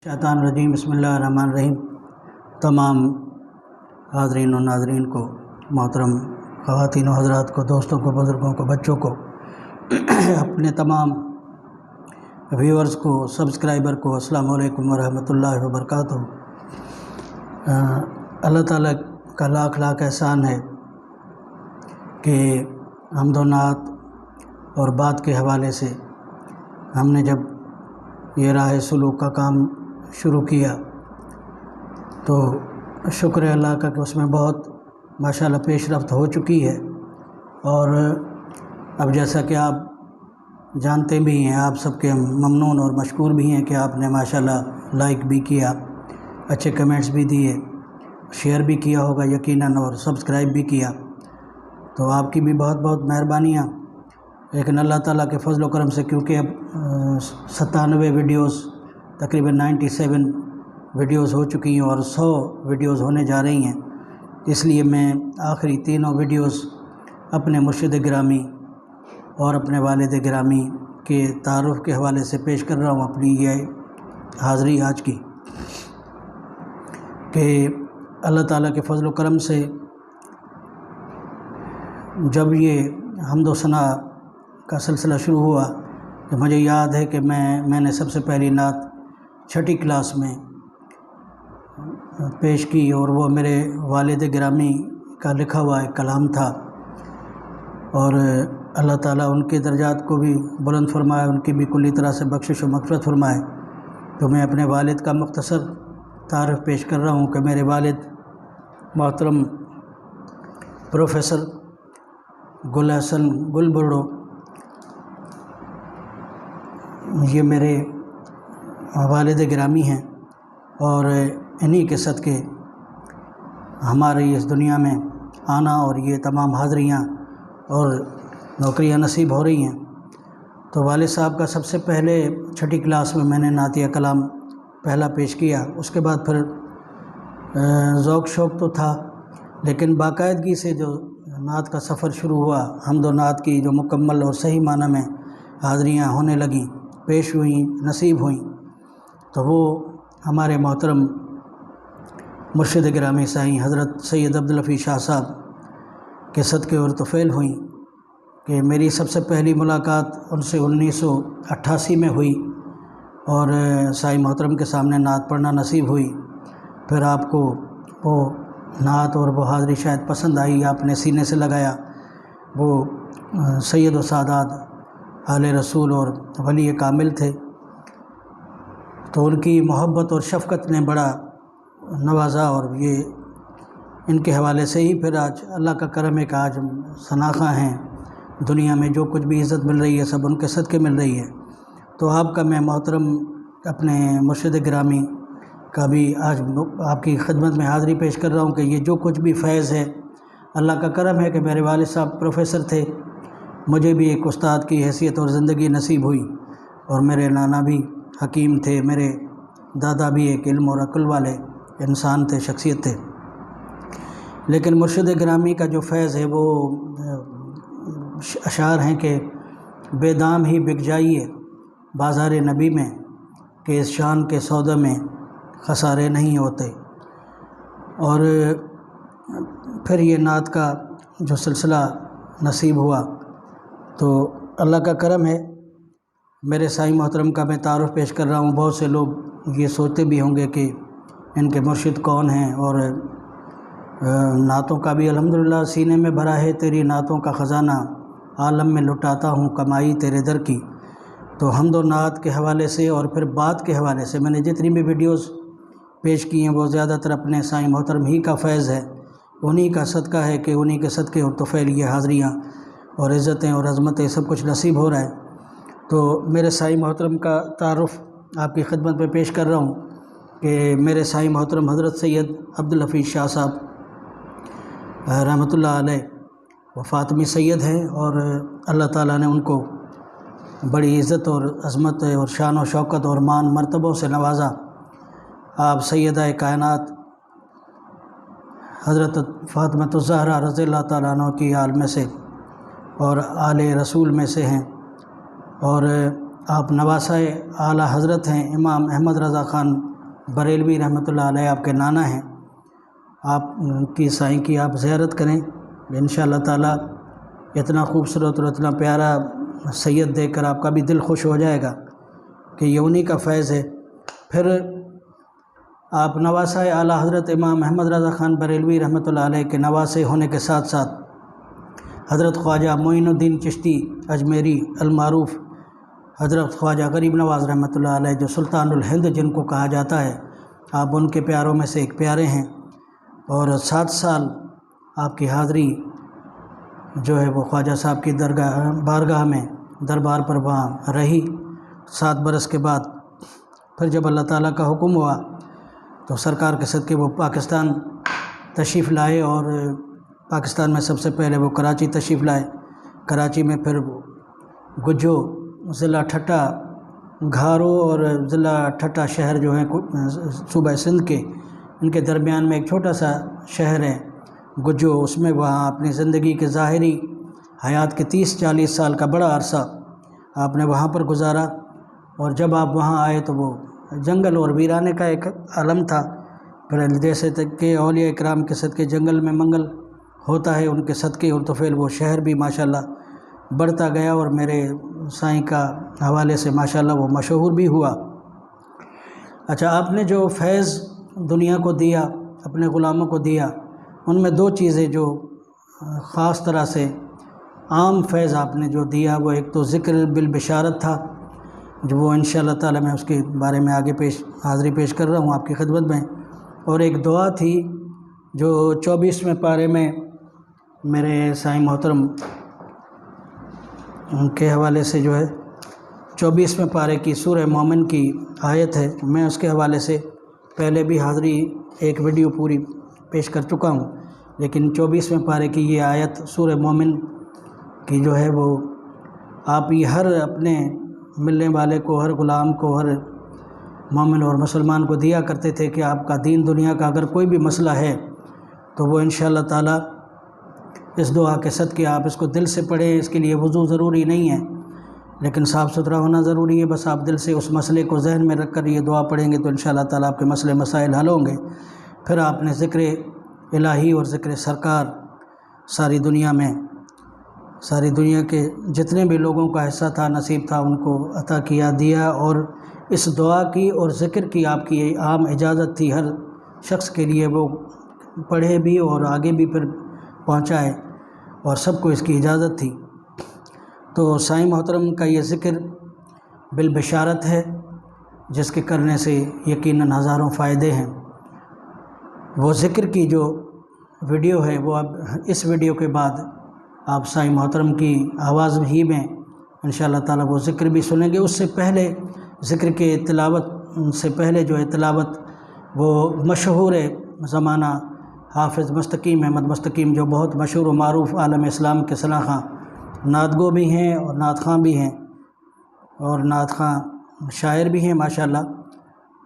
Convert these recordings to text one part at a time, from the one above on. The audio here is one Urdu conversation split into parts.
شیطان الرجیم بسم اللہ الرحمن الرحیم۔ تمام حاضرین و ناظرین کو، محترم خواتین و حضرات کو، دوستوں کو، بزرگوں کو، بچوں کو، اپنے تمام ویورز کو، سبسکرائبر کو السلام علیکم ورحمۃ اللہ وبرکاتہ۔ اللہ تعالیٰ کا لاکھ لاکھ احسان ہے کہ حمد و نعت اور بات کے حوالے سے ہم نے جب یہ راہ سلوک کا کام شروع کیا تو شکر اللہ کا کہ اس میں بہت ماشاءاللہ پیش رفت ہو چکی ہے، اور اب جیسا کہ آپ جانتے بھی ہیں، آپ سب کے ممنون اور مشکور بھی ہیں کہ آپ نے ماشاءاللہ لائک بھی کیا، اچھے کمنٹس بھی دیے، شیئر بھی کیا ہوگا یقیناً، اور سبسکرائب بھی کیا، تو آپ کی بھی بہت بہت مہربانیاں۔ لیکن اللہ تعالیٰ کے فضل و کرم سے کیونکہ اب 97 ویڈیوز، تقریباً 97 ویڈیوز ہو چکی ہیں اور 100 ویڈیوز ہونے جا رہی ہیں، اس لیے میں آخری تینوں ویڈیوز اپنے مرشد گرامی اور اپنے والد گرامی کے تعارف کے حوالے سے پیش کر رہا ہوں اپنی یہ حاضری آج کی، کہ اللہ تعالیٰ کے فضل و کرم سے جب یہ حمد و ثنا کا سلسلہ شروع ہوا تو مجھے یاد ہے کہ میں نے سب سے پہلی نعت 6ٹھی کلاس میں پیش کی، اور وہ میرے والد گرامی کا لکھا ہوا ایک کلام تھا، اور اللہ تعالیٰ ان کے درجات کو بھی بلند فرمائے، ان کی بھی کلی طرح سے بخشش و مغفرت فرمائے۔ تو میں اپنے والد کا مختصر تعارف پیش کر رہا ہوں کہ میرے والد محترم پروفیسر گل حسن گل برڈو، یہ میرے والد گرامی ہیں، اور انہی کے صدقے ہماری اس دنیا میں آنا اور یہ تمام حاضریاں اور نوکریاں نصیب ہو رہی ہیں۔ تو والد صاحب کا سب سے پہلے 6ٹھی کلاس میں میں نے نعتیہ کلام پہلا پیش کیا، اس کے بعد پھر ذوق شوق تو تھا، لیکن باقاعدگی سے جو نعت کا سفر شروع ہوا، حمد و نعت کی جو مکمل اور صحیح معنی میں حاضریاں ہونے لگیں، پیش ہوئیں، نصیب ہوئیں، تو وہ ہمارے محترم مرشد گرامی سائیں حضرت سید عبداللفی شاہ صاحب کے صدقے اور طفیل ہوئیں، کہ میری سب سے پہلی ملاقات ان سے 1988 میں ہوئی، اور سائیں محترم کے سامنے نعت پڑھنا نصیب ہوئی۔ پھر آپ کو وہ نعت اور وہ حاضری شاید پسند آئی، آپ نے سینے سے لگایا۔ وہ سید و سادات آل رسول اور ولی کامل تھے، تو ان کی محبت اور شفقت نے بڑا نوازا، اور یہ ان کے حوالے سے ہی پھر آج اللہ کا کرم ہے کہ آج ہم شناخواں ہیں، دنیا میں جو کچھ بھی عزت مل رہی ہے سب ان کے صدقے مل رہی ہے۔ تو آپ کا میں محترم اپنے مرشد گرامی کا بھی آج آپ کی خدمت میں حاضری پیش کر رہا ہوں کہ یہ جو کچھ بھی فیض ہے، اللہ کا کرم ہے کہ میرے والد صاحب پروفیسر تھے، مجھے بھی ایک استاد کی حیثیت اور زندگی نصیب ہوئی، اور میرے نانا بھی حکیم تھے، میرے دادا بھی ایک علم اور عقل والے انسان تھے، شخصیت تھے۔ لیکن مرشد گرامی کا جو فیض ہے وہ اشعار ہیں کہ بے دام ہی بک جائیے بازار نبی میں، کہ اس شان کے سودے میں خسارے نہیں ہوتے۔ اور پھر یہ نعت کا جو سلسلہ نصیب ہوا، تو اللہ کا کرم ہے، میرے سائیں محترم کا میں تعارف پیش کر رہا ہوں۔ بہت سے لوگ یہ سوچتے بھی ہوں گے کہ ان کے مرشد کون ہیں، اور نعتوں کا بھی الحمدللہ سینے میں بھرا ہے، تیری نعتوں کا خزانہ عالم میں لٹاتا ہوں کمائی تیرے در کی۔ تو حمد و نعت کے حوالے سے اور پھر بات کے حوالے سے میں نے جتنی بھی ویڈیوز پیش کی ہیں وہ زیادہ تر اپنے سائیں محترم ہی کا فیض ہے، انہی کا صدقہ ہے کہ انہی کے صدقے اور طفیل یہ حاضریاں اور عزتیں اور عظمتیں سب کچھ نصیب ہو رہا ہے۔ تو میرے سائیں محترم کا تعارف آپ کی خدمت میں پیش کر رہا ہوں کہ میرے سائیں محترم حضرت سید عبداللفی شاہ صاحب رحمۃ اللہ علیہ وہ فاطمی سید ہیں، اور اللہ تعالیٰ نے ان کو بڑی عزت اور عظمت اور شان و شوکت اور مان مرتبوں سے نوازا۔ آپ سیدہ کائنات حضرت فاطمۃ الزہرا رضی اللہ تعالیٰ عنہ کی آل میں سے اور آل رسول میں سے ہیں، اور آپ نواسہ اعلیٰ حضرت ہیں امام احمد رضا خان بریلوی رحمۃ اللہ علیہ آپ کے نانا ہیں، آپ کی سائیں کی آپ زیارت کریں، انشاءاللہ تعالیٰ اتنا خوبصورت اور اتنا پیارا سید دیکھ کر آپ کا بھی دل خوش ہو جائے گا کہ یہ انہی کا فیض ہے۔ پھر آپ نواسہ اعلیٰ حضرت امام محمد رضا خان بریلوی رحمۃ اللہ علیہ کے نواسے ہونے کے ساتھ ساتھ حضرت خواجہ معین الدین چشتی اجمیری المعروف، حضرت خواجہ غریب نواز رحمۃ اللہ علیہ جو سلطان الہند جن کو کہا جاتا ہے، آپ ان کے پیاروں میں سے ایک پیارے ہیں، اور 7 سال آپ کی حاضری جو ہے وہ خواجہ صاحب کی بارگاہ میں دربار پر وہاں رہی۔ 7 برس کے بعد پھر جب اللہ تعالیٰ کا حکم ہوا تو سرکار کے صدقے وہ پاکستان تشریف لائے، اور پاکستان میں سب سے پہلے وہ کراچی تشریف لائے۔ کراچی میں پھر گجو ضلع ٹھٹہ گھارو اور ضلع ٹھٹہ شہر جو ہیں صوبہ سندھ کے، ان کے درمیان میں ایک چھوٹا سا شہر ہے گجو، اس میں وہاں اپنی زندگی کے ظاہری حیات کے 30-40 سال کا بڑا عرصہ آپ نے وہاں پر گزارا۔ اور جب آپ وہاں آئے تو وہ جنگل اور ویرانے کا ایک عالم تھا، پھر جیسے کہ اولیاء اکرام کے صدقے جنگل میں منگل ہوتا ہے، ان کے صدقے اور توفیل وہ شہر بھی ماشاءاللہ بڑھتا گیا، اور میرے سائیں کا حوالے سے ماشاءاللہ وہ مشہور بھی ہوا۔ اچھا، آپ نے جو فیض دنیا کو دیا، اپنے غلاموں کو دیا، ان میں 2 چیزیں جو خاص طرح سے عام فیض آپ نے جو دیا، وہ ایک تو ذکر بالبشارت تھا، جو وہ انشاءاللہ تعالی میں اس کے بارے میں آگے حاضری پیش کر رہا ہوں آپ کی خدمت میں، اور ایک دعا تھی جو 24ویں پارے میں میرے سائیں محترم کے حوالے سے جو ہے 24ویں پارے کی سورہ مومن کی آیت ہے۔ میں اس کے حوالے سے پہلے بھی حاضری ایک ویڈیو پوری پیش کر چکا ہوں، لیکن 24ویں پارے کی یہ آیت سورہ مومن کی جو ہے وہ آپ یہ ہر اپنے ملنے والے کو، ہر غلام کو، ہر مومن اور مسلمان کو دیا کرتے تھے کہ آپ کا دین دنیا کا اگر کوئی بھی مسئلہ ہے تو وہ انشاءاللہ تعالی اس دعا کے صدقے آپ اس کو دل سے پڑھیں۔ اس کے لیے وضو ضروری نہیں ہے، لیکن صاف ستھرا ہونا ضروری ہے۔ بس آپ دل سے اس مسئلے کو ذہن میں رکھ کر یہ دعا پڑھیں گے تو انشاءاللہ تعالی آپ کے مسئلے مسائل حل ہوں گے۔ پھر آپ نے ذکر الہی اور ذکر سرکار ساری دنیا کے جتنے بھی لوگوں کا حصہ تھا، نصیب تھا، ان کو عطا کیا، دیا، اور اس دعا کی اور ذکر کی آپ کی عام اجازت تھی ہر شخص کے لیے، وہ پڑھے بھی اور آگے بھی پھر پہنچائے، اور سب کو اس کی اجازت تھی۔ تو سائیں محترم کا یہ ذکر بالبشارت ہے، جس کے کرنے سے یقیناً ہزاروں فائدے ہیں۔ وہ ذکر کی جو ویڈیو ہے وہ اب اس ویڈیو کے بعد آپ سائیں محترم کی آواز ہی میں انشاءاللہ تعالی وہ ذکر بھی سنیں گے۔ اس سے پہلے ذکر کے تلاوت سے پہلے جو ہے تلاوت وہ مشہور زمانہ حافظ مستقیم احمد مستقیم، جو بہت مشہور و معروف عالم اسلام کے ثنا خواں نعت گو بھی ہیں اور نعت خواں بھی ہیں، اور نعت خواں شاعر بھی ہیں ماشاءاللہ۔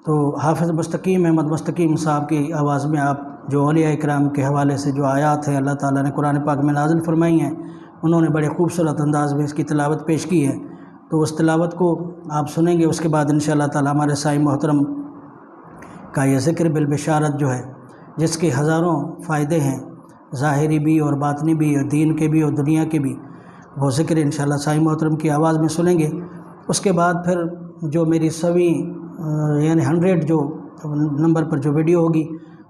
تو حافظ مستقیم احمد مستقیم صاحب کی آواز میں آپ جو اولیاء اکرام کے حوالے سے جو آیات ہیں اللہ تعالیٰ نے قرآن پاک میں نازل فرمائی ہیں، انہوں نے بڑے خوبصورت انداز میں اس کی تلاوت پیش کی ہے، تو اس تلاوت کو آپ سنیں گے۔ اس کے بعد انشاءاللہ تعالیٰ ہمارے سائیں محترم کا یہ ذکر بالبشارت جو ہے، جس کے ہزاروں فائدے ہیں، ظاہری بھی اور باطنی بھی، اور دین کے بھی اور دنیا کے بھی، وہ ذکر انشاءاللہ سائیں محترم کی آواز میں سنیں گے۔ اس کے بعد پھر جو میری 100 یعنی 100 جو نمبر پر جو ویڈیو ہوگی،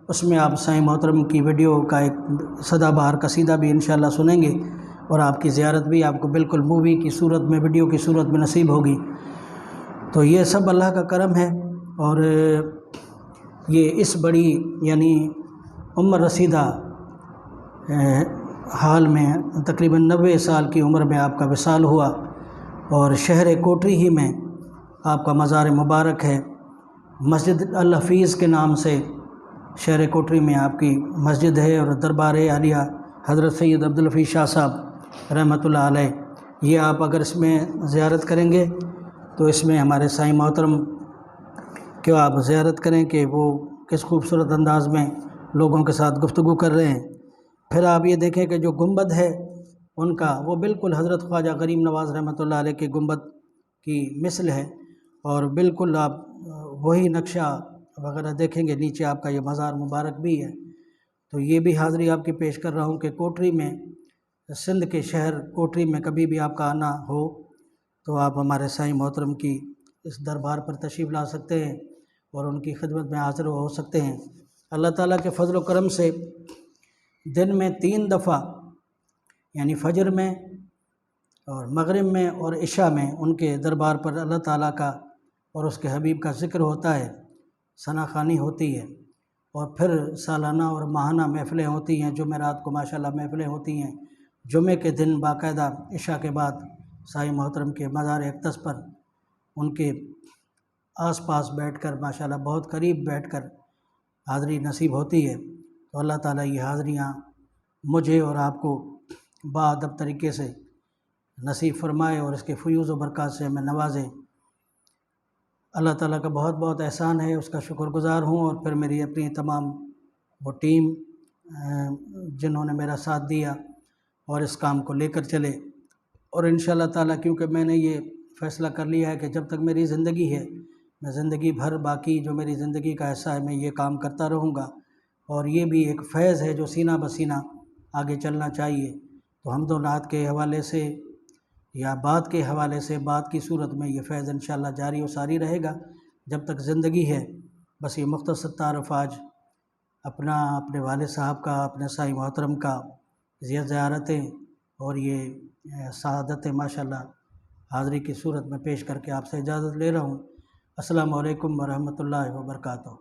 اس میں آپ سائیں محترم کی ویڈیو کا ایک سدا بہار قصیدہ بھی انشاءاللہ سنیں گے، اور آپ کی زیارت بھی آپ کو بالکل مووی کی صورت میں، ویڈیو کی صورت میں نصیب ہوگی۔ تو یہ سب اللہ کا کرم ہے، اور یہ اس بڑی یعنی عمر رسیدہ حال میں تقریباً 90 سال کی عمر میں آپ کا وصال ہوا، اور شہر کوٹری ہی میں آپ کا مزار مبارک ہے۔ مسجد الحفیظ کے نام سے شہر کوٹری میں آپ کی مسجد ہے، اور دربار عالیہ حضرت سید عبدالحفیظ شاہ صاحب رحمۃ اللہ علیہ، یہ آپ اگر اس میں زیارت کریں گے تو اس میں ہمارے سائیں محترم کہ آپ زیارت کریں کہ وہ کس خوبصورت انداز میں لوگوں کے ساتھ گفتگو کر رہے ہیں۔ پھر آپ یہ دیکھیں کہ جو گنبد ہے ان کا، وہ بالکل حضرت خواجہ غریب نواز رحمۃ اللہ علیہ کے گنبد کی مثل ہے، اور بالکل آپ وہی نقشہ وغیرہ دیکھیں گے، نیچے آپ کا یہ مزار مبارک بھی ہے۔ تو یہ بھی حاضری آپ کی پیش کر رہا ہوں کہ کوٹری میں، سندھ کے شہر کوٹری میں کبھی بھی آپ کا آنا ہو تو آپ ہمارے سائیں محترم کی اس دربار پر تشریف لا سکتے ہیں اور ان کی خدمت میں حاضر ہو سکتے ہیں۔ اللہ تعالیٰ کے فضل و کرم سے دن میں 3 دفعہ، یعنی فجر میں اور مغرب میں اور عشاء میں، ان کے دربار پر اللہ تعالیٰ کا اور اس کے حبیب کا ذکر ہوتا ہے، ثنا خوانی ہوتی ہے، اور پھر سالانہ اور ماہانہ محفلیں ہوتی ہیں۔ جمعرات کو ماشاءاللہ محفلیں ہوتی ہیں۔ جمعے کے دن باقاعدہ عشاء کے بعد سائیں محترم کے مزار اقدس پر ان کے آس پاس بیٹھ کر ماشاءاللہ بہت قریب بیٹھ کر حاضری نصیب ہوتی ہے۔ تو اللہ تعالیٰ یہ حاضریاں مجھے اور آپ کو باادب طریقے سے نصیب فرمائے اور اس کے فیوز و برکات سے ہمیں نوازے۔ اللہ تعالیٰ کا بہت بہت احسان ہے، اس کا شکر گزار ہوں۔ اور پھر میری اپنی تمام وہ ٹیم جنہوں نے میرا ساتھ دیا اور اس کام کو لے کر چلے، اور انشاءاللہ تعالیٰ کیونکہ میں نے یہ فیصلہ کر لیا ہے کہ جب تک میری زندگی ہے، میں زندگی بھر باقی جو میری زندگی کا حصہ ہے میں یہ کام کرتا رہوں گا، اور یہ بھی ایک فیض ہے جو سینہ بسینہ آگے چلنا چاہیے۔ تو حمد و نعت کے حوالے سے یا بات کے حوالے سے، بات کی صورت میں یہ فیض انشاءاللہ جاری و ساری رہے گا جب تک زندگی ہے۔ بس یہ مختصر تعارف آج اپنے والد صاحب کا، اپنے سائیں محترم کا زیارتیں اور یہ سعادت ماشاءاللہ حاضری کی صورت میں پیش کر کے آپ سے اجازت لے رہا ہوں۔ السلام علیکم ورحمۃ اللہ وبرکاتہ۔